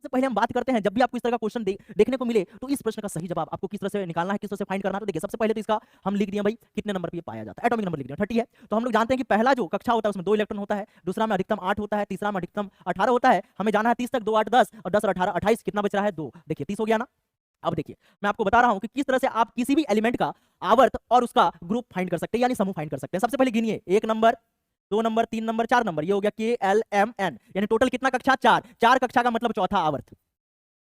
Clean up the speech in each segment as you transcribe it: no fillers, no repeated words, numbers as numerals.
सबसे पहले हम बात करते हैं, जब भी आपको इस तरह का क्वेश्चन देखने को मिले तो इस प्रश्न का सही जवाब आपको किस तरह से निकालना है, किस तरह से फाइंड करना है। तो देखिए सबसे पहले तो इसका हम लिख दिए भाई कितने नंबर पे ये पाया जाता है, एटॉमिक नंबर लिख दिया 30 है। तो हम लोग जानते हैं कि पहला जो कक्षा होता है उसमें 2 इलेक्ट्रॉन होता है, दूसरा में अधिकतम 8 होता है, तीसरा में अधिकतम 18 होता है। हमें जाना है 30 तक, 2 8 10 और 10 और 18 28, कितना बच रहा है 2। देखिए 30 हो गया ना। अब देखिए मैं आपको बता रहा हूं कि किस तरह से आप किसी भी एलिमेंट का आवर्त और उसका ग्रुप फाइंड कर सकते हैं, यानी समूह फाइंड कर सकते हैं। सबसे पहले गिनिए 1 नंबर, 2 नंबर, 3 नंबर, 4 नंबर, ये हो गया KLMN, यानी टोटल कितना कक्षा 4। 4 कक्षा का मतलब चौथा आवर्त,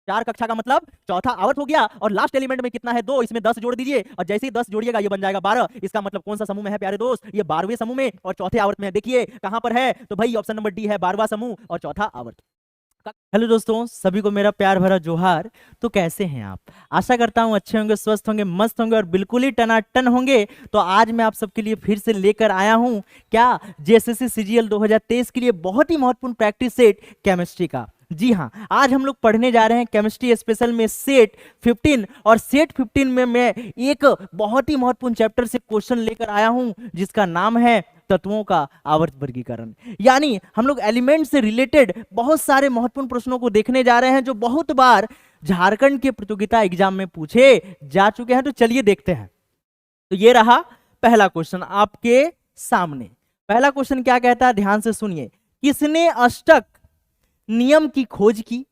4 कक्षा का मतलब चौथा आवर्त हो गया। और लास्ट एलिमेंट में कितना है 2, इसमें 10 जोड़ दीजिए और जैसे ही 10 जोड़िएगा ये बन जाएगा 12। इसका मतलब कौन सा समूह में है प्यारे दोस्त, ये 12वें समूह में और चौथे आवर्त में है। देखिए कहां पर है, तो भाई ऑप्शन नंबर डी है 12वां समूह और चौथा आवर्त। हेलो दोस्तों, सभी को मेरा प्यार भरा जोहार। तो कैसे हैं आप? आशा करता हूं अच्छे होंगे, स्वस्थ होंगे, मस्त होंगे और बिल्कुल ही टनाटन होंगे। तो आज मैं आप सबके लिए फिर से लेकर आया हूं क्या, जेएसएससी सीजीएल 2023 के लिए बहुत ही महत्वपूर्ण प्रैक्टिस सेट केमिस्ट्री का। जी हाँ, आज हम लोग पढ़ने जा रहे हैं केमिस्ट्री स्पेशल में सेट 15। और सेट 15 में मैं एक बहुत ही महत्वपूर्ण चैप्टर से क्वेश्चन लेकर आया हूं जिसका नाम है तत्वों का आवर्त वर्गीकरण। यानी हम लोग एलिमेंट से रिलेटेड बहुत सारे महत्वपूर्ण प्रश्नों को देखने जा रहे हैं जो बहुत बार झारखंड के प्रतियोगिता एग्जाम में पूछे जा चुके हैं। तो चलिए देखते हैं। तो ये रहा पहला क्वेश्चन आपके सामने। पहला क्वेश्चन क्या कहता है, ध्यान से सुनिए। किसने अष्टक नियम की खोज की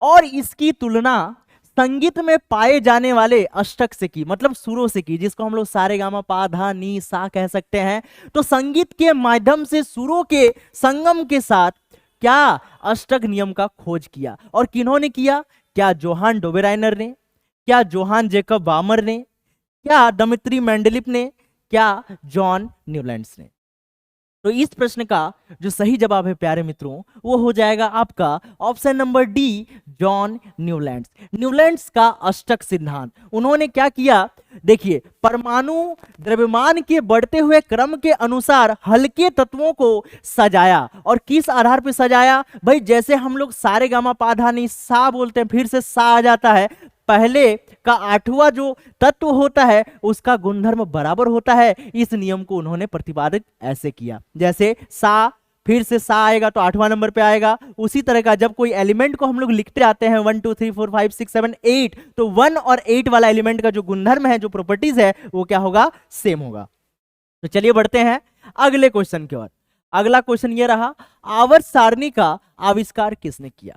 और इसकी तुलना संगीत में पाए जाने वाले अष्टक से की, मतलब सुरों से की, जिसको हम लोग सारे गामा पा धा नी सा कह सकते हैं। तो संगीत के माध्यम से सुरों के संगम के साथ क्या अष्टक नियम का खोज किया। और किन्होंने किया, क्या जोहान डोबेराइनर ने, क्या जोहान जेकब बामर ने, क्या दिमित्री मेंडलीफ ने, क्या जॉन न्यूलैंड्स ने। तो इस प्रश्न का जो सही जवाब है प्यारे मित्रों वो हो जाएगा आपका option number D, John Newlands. Newlands का अष्टक सिद्धांत, उन्होंने क्या किया, देखिए परमाणु द्रव्यमान के बढ़ते हुए क्रम के अनुसार हल्के तत्वों को सजाया। और किस आधार पर सजाया भाई, जैसे हम लोग सारे गामा पाधा नहीं सा बोलते हैं, फिर से सा आ जाता है, पहले का 8वां जो तत्व होता है उसका गुणधर्म बराबर होता है। इस नियम को उन्होंने प्रतिपादित ऐसे किया, जैसे सा फिर से सा आएगा तो 8वां नंबर पे आएगा। उसी तरह का जब कोई एलिमेंट को हम लोग लिखते आते हैं 1 2 3 4 5 6 7 8, तो 1 और 8 वाला एलिमेंट का जो गुणधर्म है, जो प्रॉपर्टीज है, वो क्या होगा, सेम होगा। तो चलिए बढ़ते हैं अगले क्वेश्चन की ओर। अगला क्वेश्चन ये रहा, आवर्त सारणी का आविष्कार किसने किया।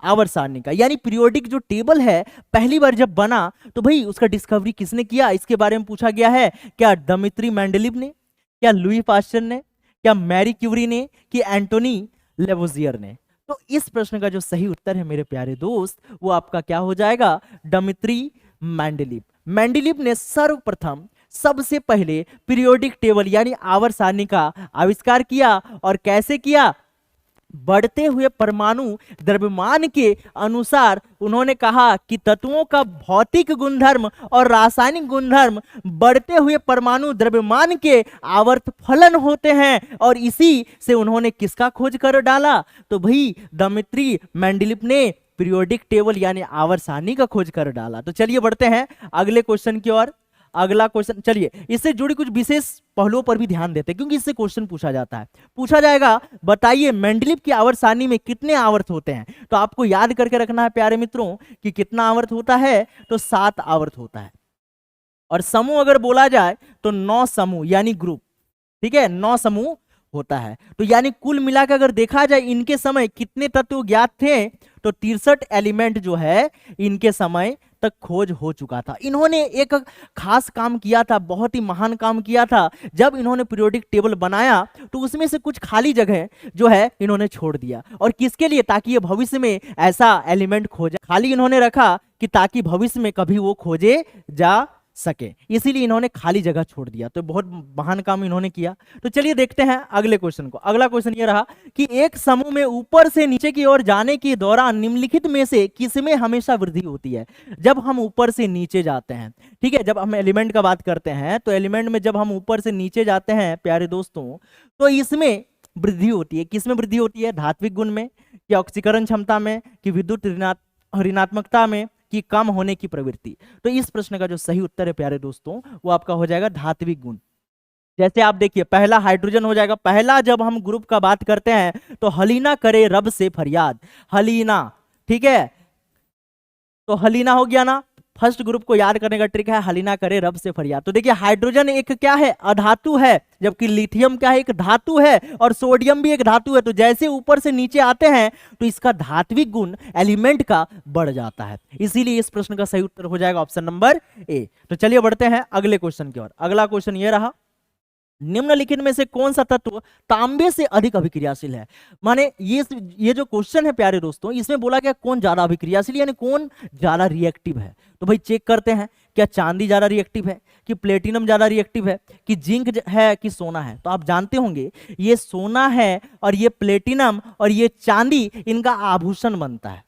आवर्त सारणी का यानी पीरियोडिक जो टेबल है पहली बार जब बना तो भाई उसका डिस्कवरी किसने किया, इसके बारे में पूछा गया है। क्या दिमित्री मेंडलीव ने, क्या लुई पास्चर ने, क्या मैरी क्यूरी ने, कि एंटोनी लेवोजियर ने। तो इस प्रश्न का जो सही उत्तर है मेरे प्यारे दोस्त वो आपका क्या हो जाएगा, दिमित्री मेंडलीव। मेंडलीव ने सर्वप्रथम सबसे पहले पीरियोडिक टेबल यानी आवर्त सारणी का आविष्कार किया। और कैसे किया, बढ़ते हुए परमाणु द्रव्यमान के अनुसार उन्होंने कहा कि तत्वों का भौतिक गुणधर्म और रासायनिक गुणधर्म बढ़ते हुए परमाणु द्रव्यमान के आवर्त फलन होते हैं। और इसी से उन्होंने किसका खोज कर डाला, तो भाई दिमित्री मेंडलीव ने पीरियोडिक टेबल यानी आवर्त सारणी का खोज कर डाला। तो चलिए बढ़ते हैं अगले क्वेश्चन की ओर। अगला क्वेश्चन, चलिए इससे जुड़ी कुछ विशेष पहलुओं पर भी ध्यान देते हैं क्योंकि इससे क्वेश्चन पूछा जाता है। पूछा जाएगा, बताइए मेंडलीव की आवर्त सारणी में कितने आवर्त होते हैं। तो आपको याद करके रखना है प्यारे मित्रों कि कितना आवर्त होता है, तो 7 आवर्त होता है। और समूह अगर बोला जाए तो 9 समूह यानी ग्रुप, ठीक है, 9 समूह होता है। तो यानी कुल मिलाकर अगर देखा जाए इनके समय कितने तत्व ज्ञात थे, तो 63 एलिमेंट जो है इनके समय तक खोज हो चुका था। इन्होंने एक खास काम किया था, बहुत ही महान काम किया था। जब इन्होंने पीरियोडिक टेबल बनाया तो उसमें से कुछ खाली जगह जो है इन्होंने छोड़ दिया। और किसके लिए, ताकि ये भविष्य में ऐसा एलिमेंट खोजा, खाली इन्होंने रखा कि ताकि भविष्य में कभी वो खोजे जा सके, इसीलिए इन्होंने खाली जगह छोड़ दिया। तो बहुत महान काम इन्होंने किया। तो चलिए देखते हैं अगले क्वेश्चन को। अगला क्वेश्चन ये रहा कि एक समूह में ऊपर से नीचे की ओर जाने के दौरान निम्नलिखित में से किसमें हमेशा वृद्धि होती है। जब हम ऊपर से नीचे जाते हैं, ठीक है, जब हम एलिमेंट का बात करते हैं तो एलिमेंट में जब हम ऊपर से नीचे जाते हैं प्यारे दोस्तों, तो इसमें वृद्धि होती है। किसमें वृद्धि होती है, धात्विक गुण में, कि ऑक्सीकरण क्षमता में, कि विद्युत ऋणात्मकता में, कि कम होने की प्रवृत्ति। तो इस प्रश्न का जो सही उत्तर है प्यारे दोस्तों वो आपका हो जाएगा धात्विक गुण। जैसे आप देखिए पहला हाइड्रोजन हो जाएगा। पहला जब हम ग्रुप का बात करते हैं तो हलीना करे रब से फरियाद, हलीना, ठीक है, तो हलीना हो गया ना। फर्स्ट ग्रुप को याद करने का ट्रिक है, हलीना करे रब से फरियाद। तो देखिए हाइड्रोजन एक क्या है, अधातु है, जबकि लिथियम क्या है, एक धातु है, और सोडियम भी एक धातु है। तो जैसे ऊपर से नीचे आते हैं तो इसका धात्विक गुण एलिमेंट का बढ़ जाता है, इसीलिए इस प्रश्न का सही उत्तर हो जाएगा ऑप्शन नंबर ए। तो चलिए बढ़ते हैं अगले क्वेश्चन की ओर। अगला क्वेश्चन ये रहा, निम्नलिखित में से कौन सा तत्व तांबे से अधिक अभिक्रियाशील है। माने ये जो क्वेश्चन है प्यारे दोस्तों, इसमें बोला गया कौन ज्यादा अभिक्रियाशील यानी कौन ज्यादा रिएक्टिव है। तो भाई चेक करते हैं, क्या चांदी ज्यादा रिएक्टिव है, कि प्लेटिनम ज्यादा रिएक्टिव है, कि जिंक है, कि सोना है। तो आप जानते होंगे ये सोना है और ये प्लेटिनम और ये चांदी, इनका आभूषण बनता है,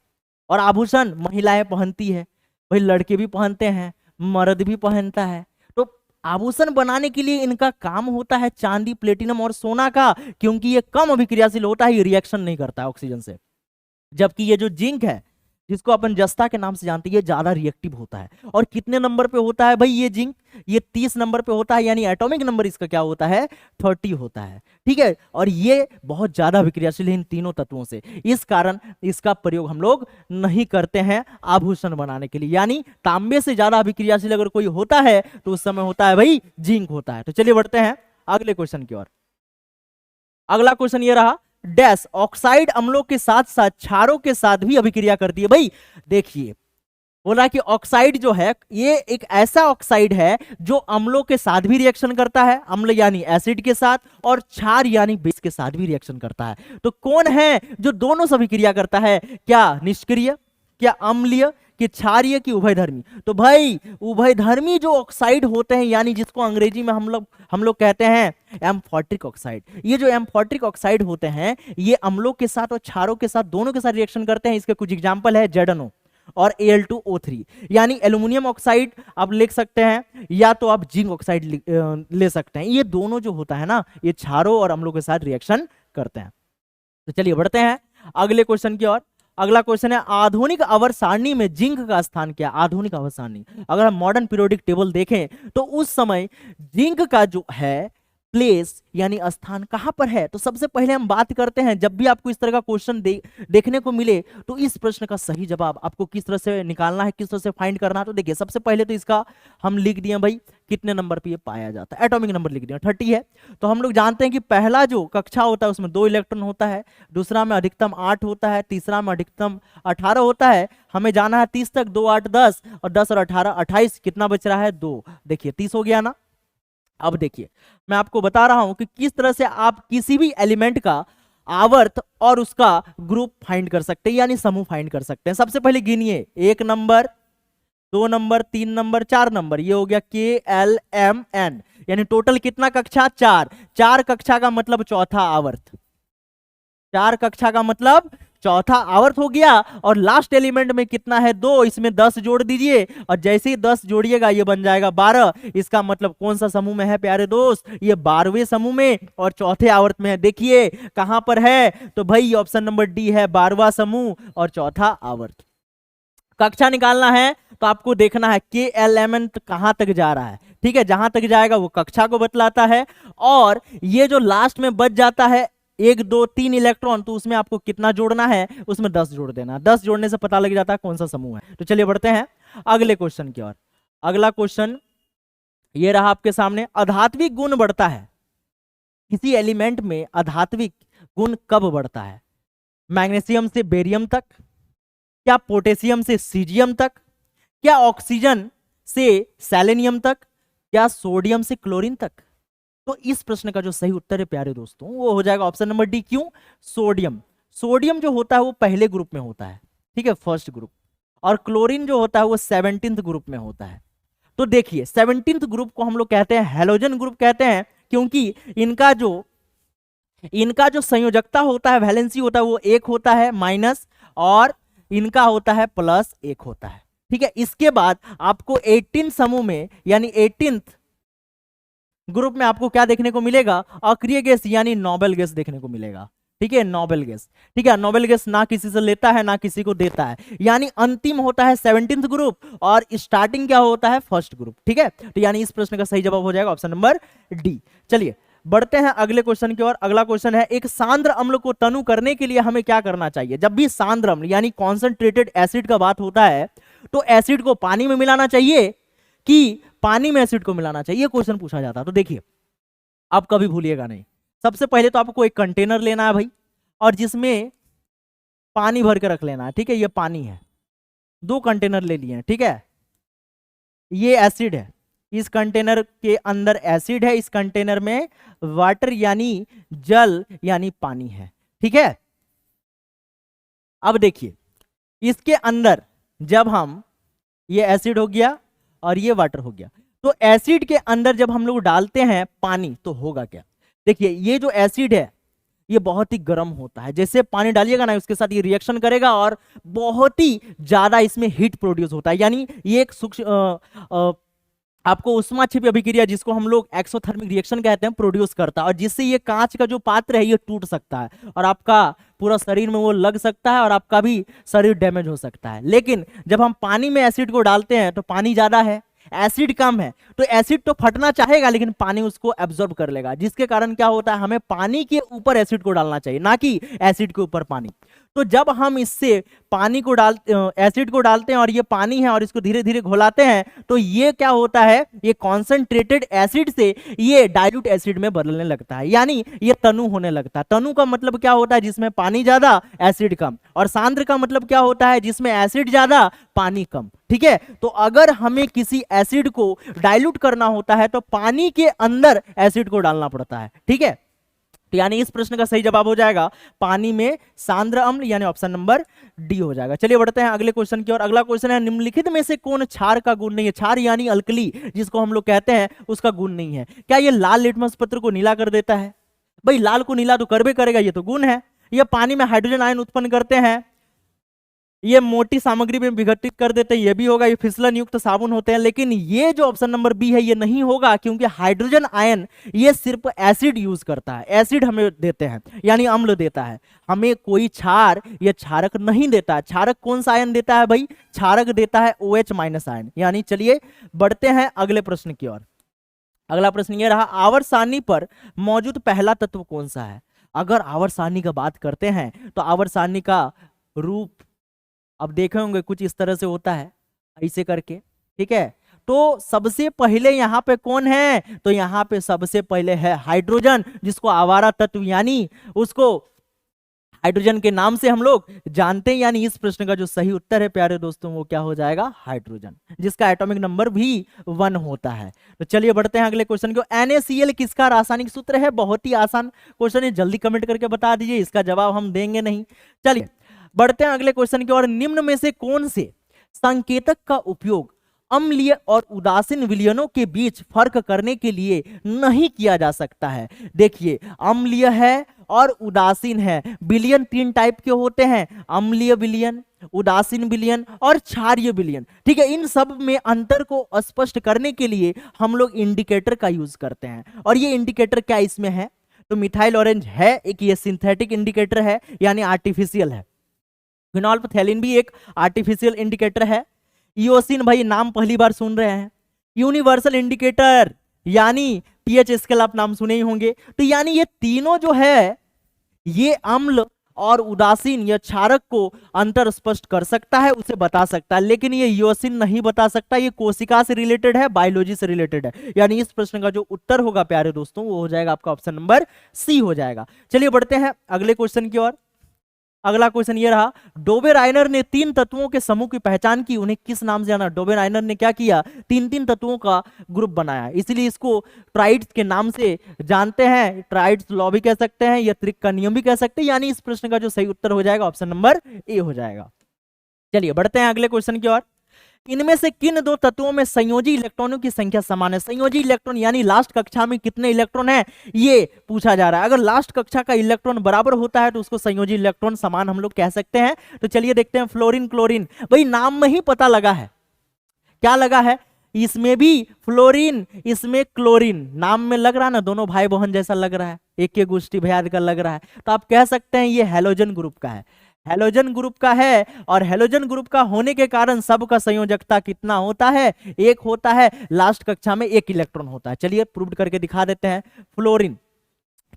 और आभूषण महिलाएं पहनती है, भाई लड़के भी पहनते हैं, मर्द भी पहनता है। आभूषण बनाने के लिए इनका काम होता है चांदी, प्लेटिनम और सोना का, क्योंकि ये कम अभिक्रियाशील होता है, ये रिएक्शन नहीं करता है ऑक्सीजन से। जबकि ये जो जिंक है, जिसको अपन जस्ता के नाम से जानते हैं, ये ज्यादा रिएक्टिव होता है। और कितने नंबर पे होता है भाई ये जिंक, ये 30 नंबर पे होता है, यानी एटॉमिक नंबर इसका क्या होता है, 30 होता है। ठीक है, और ये बहुत ज्यादा अभिक्रियाशील है इन तीनों तत्वों से, इस कारण इसका प्रयोग हम लोग नहीं करते हैं आभूषण बनाने के लिए। यानी तांबे से ज्यादा अभिक्रियाशील अगर कोई होता है तो उस समय होता है भाई जिंक होता है। तो चलिए बढ़ते हैं अगले क्वेश्चन की ओर। अगला क्वेश्चन ये रहा, डैश ऑक्साइड अम्लों के साथ साथ क्षारों के साथ भी अभिक्रिया करती है। भाई देखिए बोला कि ऑक्साइड जो है ये एक ऐसा ऑक्साइड है जो अम्लों के साथ भी रिएक्शन करता है, अम्ल यानी एसिड के साथ, और क्षार यानी बेस के साथ भी रिएक्शन करता है। तो कौन है जो दोनों से अभिक्रिया करता है, क्या निष्क्रिय, क्या अम्लीय, कि क्षारीय, की उभयधर्मी। तो भाई उभयधर्मी जो ऑक्साइड होते हैं, यानी जिसको अंग्रेजी में हम लोग कहते हैं एम्फोट्रिक ऑक्साइड, ये जो एम्फोट्रिक ऑक्साइड होते हैं ये अम्लों के साथ और क्षारों के साथ दोनों के साथ रिएक्शन करते हैं। इसके कुछ एग्जांपल है ZnO और Al2O3, यानी एल्यूमिनियम ऑक्साइड आप लिख सकते हैं, या तो आप जिंक ऑक्साइड ले सकते हैं। ये दोनों जो होता है ना, ये क्षारों और अम्लों के साथ रिएक्शन करते हैं। तो चलिए बढ़ते हैं अगले क्वेश्चन की ओर। अगला क्वेश्चन है, आधुनिक आवर्त सारणी में जिंक का स्थान क्या। आधुनिक आवर्त सारणी, अगर हम मॉडर्न पीरियोडिक टेबल देखें तो उस समय जिंक का जो है प्लेस यानी स्थान कहां पर है। तो सबसे पहले हम बात करते हैं, जब भी आपको इस तरह का क्वेश्चन देखने को मिले तो इस प्रश्न का सही जवाब आपको किस तरह से निकालना है, किस तरह से फाइंड करना है। तो देखिए सबसे पहले तो इसका हम लिख दिए भाई कितने नंबर पे ये पाया जाता है, एटॉमिक नंबर लिख दिया 30 है। तो हम लोग जानते हैं कि पहला जो कक्षा होता है उसमें 2 इलेक्ट्रॉन होता है, दूसरा में अधिकतम 8 होता है, तीसरा में अधिकतम 18 होता है। हमें जाना है 30 तक, 2 8 10 और 10 और 18 28, कितना बच रहा है 2। देखिए 30 हो गया ना। अब देखिए मैं आपको बता रहा हूं कि किस तरह से आप किसी भी एलिमेंट का आवर्त और उसका ग्रुप फाइंड कर सकते हैं, यानी समूह फाइंड कर सकते हैं। सबसे पहले गिनिए, 1 नंबर, 2 नंबर, 3 नंबर, 4 नंबर, ये हो गया KLMN, यानी टोटल कितना कक्षा, 4। 4 कक्षा का मतलब चौथा आवर्त, 4 कक्षा का मतलब चौथा आवर्त हो गया। और लास्ट एलिमेंट में कितना है, 2, इसमें 10 जोड़ दीजिए, और जैसे ही 10 जोड़िएगा ये बन जाएगा 12। इसका मतलब कौन सा समूह में है प्यारे दोस्त, ये 12वें समूह में और चौथे आवर्त में है। देखिए कहां पर है, तो भाई ऑप्शन नंबर डी है, 12वां समूह और चौथा आवर्त। कक्षा निकालना है तो आपको देखना है KLMN कहां तक जा रहा है। ठीक है, जहां तक जाएगा वो कक्षा को बतलाता है, और ये जो लास्ट में बच जाता है 1 2 3 इलेक्ट्रॉन, तो उसमें आपको कितना जोड़ना है, उसमें 10 जोड़ देना। 10 जोड़ने से पता लग जाता है कौन सा समूह है। तो चलिए बढ़ते हैं अगले क्वेश्चन की ओर। अगला क्वेश्चन ये रहा आपके सामने, अधात्विक गुण बढ़ता है, किसी एलिमेंट में अधात्विक गुण कब बढ़ता है। मैग्नीशियम से बेरियम तक, क्या पोटेशियम से सीजियम तक, क्या ऑक्सीजन से सेलेनियम तक, क्या सोडियम से क्लोरीन तक। तो इस प्रश्न का जो सही उत्तर है प्यारे दोस्तों वो हो जाएगा ऑप्शन नंबर डी। क्यों, सोडियम। सोडियम जो होता है वो पहले ग्रुप में होता है, ठीक है, फर्स्ट ग्रुप, और क्लोरीन जो होता है वो 17th ग्रुप में होता है। तो देखिए 17th ग्रुप को हम लोग कहते हैं हैलोजन ग्रुप कहते हैं, क्योंकि इनका जो संयोजकता होता है, वैलेंसी होता है, वो 1 होता है माइनस, और इनका होता है प्लस 1 होता है। ठीक है, इसके बाद आपको 18 समूह में यानी 18th ग्रुप में आपको क्या देखने को मिलेगा, अक्रिय गैस यानी नोबेल गैस देखने को मिलेगा। ठीक है, नोबेल गैस। ठीक है, नोबेल गैस ना किसी से लेता है ना किसी को देता है, यानी अंतिम होता है 17th ग्रुप और स्टार्टिंग क्या होता है, फर्स्ट ग्रुप। ठीक है, तो यानी इस प्रश्न का सही जवाब हो जाएगा ऑप्शन नंबर डी। चलिए बढ़ते हैं अगले क्वेश्चन की ओर। अगला क्वेश्चन है, एक सांद्र अम्ल को तनु करने के लिए हमें क्या करना चाहिए? जब भी सांद्र अम्ल यानी कॉन्सेंट्रेटेड एसिड का बात होता है तो एसिड को पानी में मिलाना चाहिए कि पानी में एसिड को मिलाना चाहिए, क्वेश्चन पूछा जाता है। तो देखिए, आप कभी भूलिएगा नहीं, सबसे पहले तो आपको एक कंटेनर लेना है भाई, और जिसमें पानी भर के रख लेना है। ठीक है, ये पानी है, 2 कंटेनर ले लिए हैं। ठीक है, ये एसिड है, इस कंटेनर के अंदर एसिड है, इस कंटेनर में वाटर यानी जल यानी पानी है। ठीक है, अब देखिए इसके अंदर जब हम, ये एसिड हो गया और ये वाटर हो गया, तो एसिड के अंदर जब हम लोग डालते हैं पानी तो होगा क्या? देखिए, ये जो एसिड है ये बहुत ही गर्म होता है, जैसे पानी डालिएगा ना उसके साथ ये रिएक्शन करेगा और बहुत ही ज्यादा इसमें हीट प्रोड्यूस होता है। यानी ये एक सूक्ष्म आपको उष्माक्षेपी अभिक्रिया, जिसको हम लोग एक्सोथर्मिक रिएक्शन कहते हैं, प्रोड्यूस करता है, और जिससे ये कांच का जो पात्र है ये टूट सकता है और आपका पूरा शरीर में वो लग सकता है और आपका भी शरीर डैमेज हो सकता है। लेकिन जब हम पानी में एसिड को डालते हैं तो पानी ज्यादा है, एसिड कम है, तो एसिड तो फटना चाहेगा लेकिन पानी उसको एब्जॉर्ब कर लेगा, जिसके कारण क्या होता है, हमें पानी के ऊपर एसिड को डालना चाहिए, ना कि एसिड के ऊपर पानी। तो जब हम इससे पानी को एसिड को डालते हैं और ये पानी है और इसको धीरे धीरे घोलाते हैं तो ये क्या होता है, ये कॉन्सेंट्रेटेड एसिड से ये डाइल्यूट एसिड में बदलने लगता है, यानी ये तनु होने लगता है। तनु का मतलब क्या होता है, जिसमें पानी ज्यादा एसिड कम, और सांद्र का मतलब क्या होता है, जिसमें एसिड ज्यादा पानी कम। ठीक है, तो अगर हमें किसी एसिड को डाइल्यूट करना होता है तो पानी के अंदर एसिड को डालना पड़ता है। ठीक है, तो यानी इस प्रश्न का सही जवाब हो जाएगा पानी में सांद्र अम्ल, यानी ऑप्शन नंबर डी हो जाएगा। चलिए बढ़ते हैं अगले क्वेश्चन की ओर। अगला क्वेश्चन है, निम्नलिखित में से कौन क्षार का गुण नहीं है? क्षार यानी अल्कली जिसको हम लोग कहते हैं, उसका गुण नहीं है। क्या ये लाल लिटमस पत्र को नीला कर देता है? भाई लाल को नीला तो करबे करेगा, ये तो गुण है। ये पानी में हाइड्रोजन आयन उत्पन्न करते हैं, ये मोटी सामग्री में विघटित कर देते हैं, ये भी होगा। ये फिसलन युक्त साबुन होते हैं, लेकिन ये जो ऑप्शन नंबर बी है ये नहीं होगा, क्योंकि हाइड्रोजन आयन ये सिर्फ एसिड यूज करता है, एसिड हमें देते हैं यानी अम्ल देता है, हमें कोई क्षार या क्षारक नहीं देता है। क्षारक कौन सा आयन देता है भाई? क्षारक देता है OH- आयन, यानी। चलिए बढ़ते हैं अगले प्रश्न की ओर। अगला प्रश्न ये रहा, आवर्त सारणी पर मौजूद पहला तत्व कौन सा है? अगर आवर्त सारणी का बात करते हैं तो आवर्त सारणी का रूप अब देखे होंगे कुछ इस तरह से होता है, ऐसे करके। ठीक है, तो सबसे पहले यहाँ पे कौन है? तो यहाँ पे सबसे पहले है हाइड्रोजन, जिसको आवारा तत्व यानी उसको हाइड्रोजन के नाम से हम लोग जानते हैं। यानी इस प्रश्न का जो सही उत्तर है प्यारे दोस्तों वो क्या हो जाएगा? हाइड्रोजन, जिसका एटॉमिक नंबर भी 1 होता है। तो चलिए बढ़ते हैं अगले क्वेश्चन को। NaCl किसका रासायनिक सूत्र है? बहुत ही आसान क्वेश्चन है, जल्दी कमेंट करके बता दीजिए, इसका जवाब हम देंगे नहीं। चलिए बढ़ते हैं अगले क्वेश्चन की ओर। निम्न में से कौन से संकेतक का उपयोग अम्लीय और उदासीन विलयनों के बीच फर्क करने के लिए नहीं किया जा सकता है? देखिए, अम्लीय है और उदासीन है। विलयन 3 टाइप के होते हैं, अम्लीय विलयन, उदासीन विलयन और क्षारीय विलयन। ठीक है, इन सब में अंतर को स्पष्ट करने के लिए हम लोग इंडिकेटर का यूज करते हैं, और ये इंडिकेटर क्या इसमें है? तो मिथाइल ऑरेंज है एक, ये सिंथेटिक इंडिकेटर है यानी आर्टिफिशियल है। फिनोल्फथैलिन भी एक आर्टिफिशियल इंडिकेटर है। ईओसिन भाई नाम पहली बार सुन रहे हैं। यूनिवर्सल इंडिकेटर यानी पीएच स्केल आप नाम सुने ही होंगे। तो यानी ये तीनों जो है ये अम्ल और उदासीन या क्षारक को अंतर स्पष्ट कर सकता है, उसे बता सकता है, लेकिन ये ईओसिन नहीं बता सकता। ये कोशिका से रिलेटेड है, बायोलॉजी से रिलेटेड है। यानी इस प्रश्न का जो उत्तर होगा प्यारे दोस्तों वो हो जाएगा आपका ऑप्शन नंबर सी हो जाएगा। चलिए बढ़ते हैं अगले क्वेश्चन की ओर। अगला क्वेश्चन ये रहा, डोबेराइनर ने 3 तत्वों के समूह की पहचान की, उन्हें किस नाम से जाना? डोबेराइनर ने क्या किया? 3 तत्वों का ग्रुप बनाया, इसलिए इसको ट्राइड्स के नाम से जानते हैं। ट्राइड्स लॉ भी कह सकते हैं या त्रिक का नियम भी कह सकते हैं। यानी इस प्रश्न का जो सही उत्तर हो जाएगा ऑप्शन नंबर ए हो जाएगा। चलिए बढ़ते हैं अगले क्वेश्चन की ओर। इनमें से किन 2 तत्वों में संयोजी इलेक्ट्रॉनों की संख्या समान है? संयोजी इलेक्ट्रॉन यानी लास्ट कक्षा में कितने इलेक्ट्रॉन है ये पूछा जा रहा है। अगर लास्ट कक्षा का इलेक्ट्रॉन बराबर होता है तो उसको संयोजी इलेक्ट्रॉन समान हम लोग कह सकते हैं। तो चलिए देखते हैं, फ्लोरीन क्लोरीन, भाई नाम में ही पता लगा है, क्या लगा है? इसमें भी फ्लोरीन इसमें क्लोरीन, नाम में लग रहा है ना, दोनों भाई बहन जैसा लग रहा है, एक के गोष्ठी भयाद का लग रहा है। तो आप कह सकते हैं ये हैलोजन ग्रुप का है, हैलोजन ग्रुप का है। और हैलोजन ग्रुप का होने के कारण सबका संयोजकता कितना होता है? 1 होता है। लास्ट कक्षा में 1 इलेक्ट्रॉन होता है। चलिए प्रूव करके दिखा देते हैं। फ्लोरीन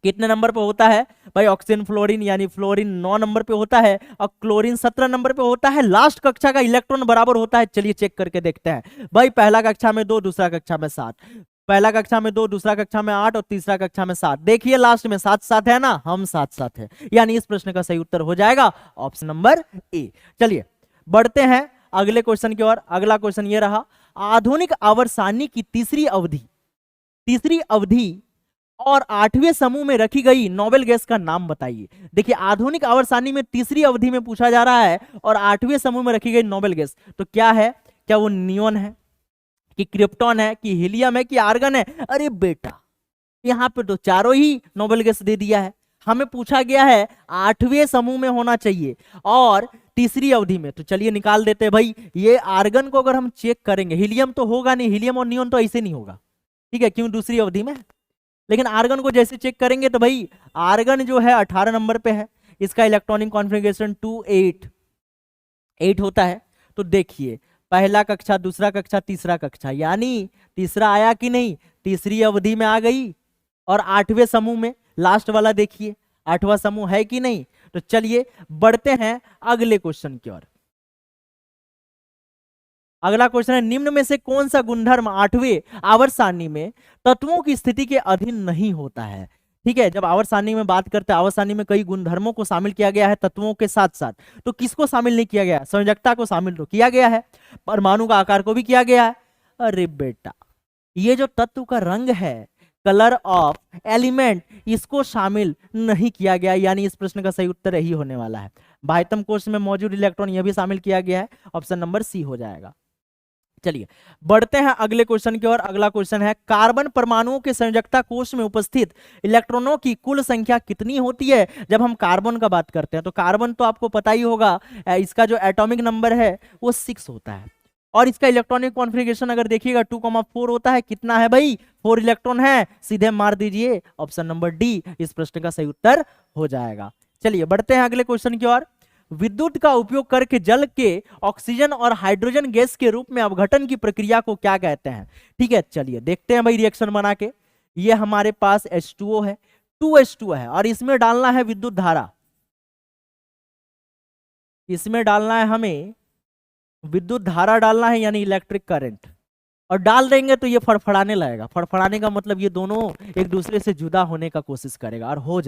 कितने नंबर पे होता है भाई? ऑक्सीजन फ्लोरीन यानी फ्लोरीन 9 नंबर पे होता है और क्लोरीन 17 नंबर पे होता है। लास्ट कक्षा का इलेक्ट्रॉन बराबर होता है, चलिए चेक करके देखते हैं भाई। पहला कक्षा में 2, दूसरा कक्षा में 7, पहला कक्षा में 2, दूसरा कक्षा में 8 और तीसरा कक्षा में 7। देखिए लास्ट में 7-7 है ना, हम 7-7 है, यानी इस प्रश्न का सही उत्तर हो जाएगा ऑप्शन नंबर ए। चलिए बढ़ते हैं अगले क्वेश्चन की ओर। अगला क्वेश्चन ये रहा, आधुनिक आवर्त सारणी की तीसरी अवधि और 8वें समूह में रखी गई नोबेल गैस का नाम बताइए। देखिए आधुनिक आवर्त सारणी में तीसरी अवधि में पूछा जा रहा है और 8वें समूह में रखी गई नोबेल गैस, तो क्या है? क्या वो नियोन है कि क्रिप्टॉन है कि हीलियम है कि आर्गन है? अरे बेटा यहाँ पे तो चारों ही नोबेल गैस दे दिया है। हमें पूछा गया है 8वें समूह में होना चाहिए और तीसरी अवधि में, तो चलिए निकाल देते हैं भाई। ये आर्गन को अगर हम चेक करेंगे, हीलियम तो होगा नहीं, हीलियम और नियोन तो ऐसे नहीं होगा, ठीक है, क्यों? दूसरी अवधि में। लेकिन आर्गन को जैसे चेक करेंगे तो भाई आर्गन जो है 18 नंबर पे है, इसका इलेक्ट्रॉनिक कॉन्फ़िगरेशन 2-8 होता है। तो देखिए पहला कक्षा, दूसरा कक्षा, तीसरा कक्षा, यानी तीसरा आया कि नहीं? तीसरी अवधि में आ गई और 8वें समूह में, लास्ट वाला देखिए 8वां समूह है कि नहीं? तो चलिए बढ़ते हैं अगले क्वेश्चन की ओर। अगला क्वेश्चन है, निम्न में से कौन सा गुणधर्म 8वें आवर्त सारणी में तत्वों की स्थिति के अधीन नहीं होता है? ठीक है, जब आवर्त सारणी में बात करते हैं, आवर्त सारणी में कई गुणधर्मों को शामिल किया गया है तत्वों के साथ साथ, तो किसको शामिल नहीं किया गया? संयोजकता को शामिल तो किया गया है, परमाणु का आकार को भी किया गया है। अरे बेटा ये जो तत्व का रंग है, कलर ऑफ एलिमेंट, इसको शामिल नहीं किया गया, यानी इस प्रश्न का सही उत्तर यही होने वाला है। बाह्यतम कोश में मौजूद इलेक्ट्रॉन, यह भी शामिल किया गया है, ऑप्शन नंबर सी हो जाएगा। चलिए बढ़ते हैं अगले क्वेश्चन की ओर। अगला क्वेश्चन है, कार्बन परमाणुओं के संयोजकता कोश में उपस्थित इलेक्ट्रॉनों की कुल संख्या कितनी होती है? जब हम कार्बन का बात करते हैं तो कार्बन तो आपको पता ही होगा, इसका जो एटॉमिक नंबर है वो 6 होता है और इसका इलेक्ट्रॉनिक कॉन्फ़िगरेशन अगर देखिएगा 2,4 होता है। कितना है भाई? 4 इलेक्ट्रॉन है, सीधे मार दीजिए ऑप्शन नंबर डी, इस प्रश्न का सही उत्तर हो जाएगा। चलिए बढ़ते हैं अगले क्वेश्चन की ओर। विद्युत का उपयोग करके जल के ऑक्सीजन और हाइड्रोजन गैस के रूप में अपघटन की प्रक्रिया को क्या कहते हैं? ठीक है, चलिए देखते हैं भाई रिएक्शन बना के। ये हमारे पास H2O है, 2H2 है और इसमें डालना है विद्युत धारा, इसमें डालना है हमें विद्युत धारा डालना है, यानी इलेक्ट्रिक करंट, और डाल देंगे तो ये फड़फड़ाने लगेगा। फड़फड़ाने का मतलब ये दोनों एक दूसरे से जुदा होने का कोशिश करेगा और हो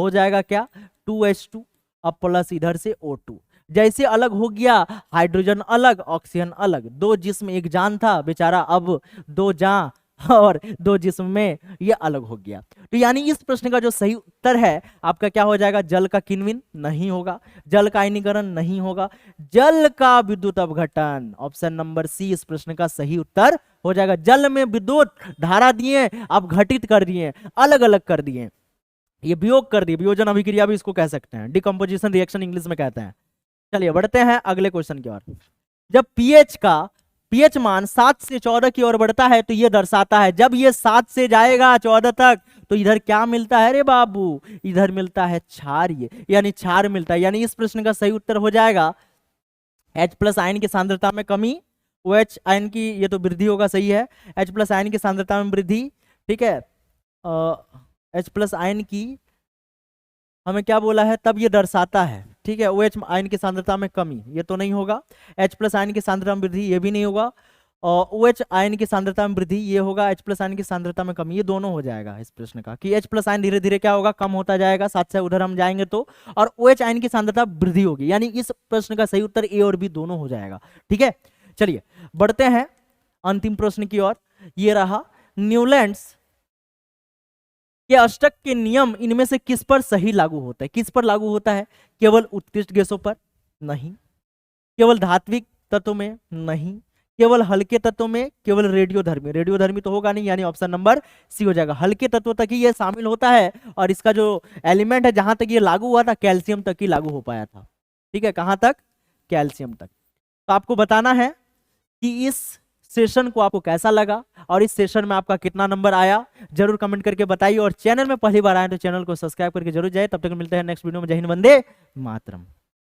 जाएगा क्या? 2H2 अब प्लस इधर से O2, जैसे अलग हो गया हाइड्रोजन अलग, ऑक्सीजन अलग, दो जिस्म एक जान था बेचारा, अब दो जान और दो जिस्म में ये अलग हो गया। तो यानी इस प्रश्न का जो सही उत्तर है आपका क्या हो जाएगा? जल का किण्वन नहीं होगा, जल का आयनीकरण नहीं होगा, जल का विद्युत अपघटन, ऑप्शन नंबर सी इस प्रश्न का सही उत्तर हो जाएगा। जल में विद्युत धारा दिए, अपघटित कर दिए, अलग अलग कर दिए, ये वियोग कर दिए, वियोजन अभिक्रिया भी इसको कह सकते हैं, डिकम्पोजिशन रिएक्शन इंग्लिश में कहते हैं। चलिए बढ़ते हैं अगले क्वेश्चन की ओर। जब पीएच मान 7 से 14 की ओर बढ़ता है तो यह दर्शाता है, जब ये 7 से जाएगा 14 तक तो इधर क्या मिलता है रे बाबू? इधर मिलता है क्षार, यानी क्षार मिलता है, यानी इस प्रश्न का सही उत्तर हो जाएगा H+ आयन की सांद्रता में कमी, OH आयन की ये तो वृद्धि होगा, सही है, H+ आयन की सांद्रता में वृद्धि, ठीक है, H+ आयन की हमें क्या बोला है, तब ये दर्शाता है, ठीक है, OH आयन की सांद्रता में कमी, ये तो नहीं होगा, H+ आयन की सांद्रता में वृद्धि, ये भी नहीं होगा, और OH आयन की सांद्रता में वृद्धि ये होगा, H+ आयन की सांद्रता में कमी, ये दोनों हो जाएगा इस प्रश्न का, कि H+ आयन धीरे धीरे क्या होगा? कम होता जाएगा, साथ से उधर हम जाएंगे तो, और OH आयन की सांद्रता वृद्धि होगी, यानी इस प्रश्न का सही उत्तर ए और बी दोनों हो जाएगा। ठीक है, चलिए बढ़ते हैं अंतिम प्रश्न की ओर। ये रहा, न्यूलैंड्स के अष्टक के नियम इनमें से किस पर सही लागू होता है? किस पर लागू होता है? केवल उत्कृष्ट गैसों पर? नहीं। केवल धात्विक तत्वों में? नहीं। केवल हल्के तत्वों में? केवल रेडियोधर्मी तो होगा नहीं, यानी ऑप्शन नंबर सी हो जाएगा। हल्के तत्वों तक ही ये शामिल होता है और इसका जो एलिमेंट है जहां तक ये लागू हुआ था कैल्शियम तक ही लागू हो पाया था। ठीक है, कहां तक? कैल्शियम तक। तो आपको बताना है कि इस सेशन को आपको कैसा लगा और इस सेशन में आपका कितना नंबर आया, जरूर कमेंट करके बताइए, और चैनल में पहली बार आए तो चैनल को सब्सक्राइब करके जरूर जाए। तब तक मिलते हैं नेक्स्ट वीडियो में। जय हिंद, वंदे मातरम।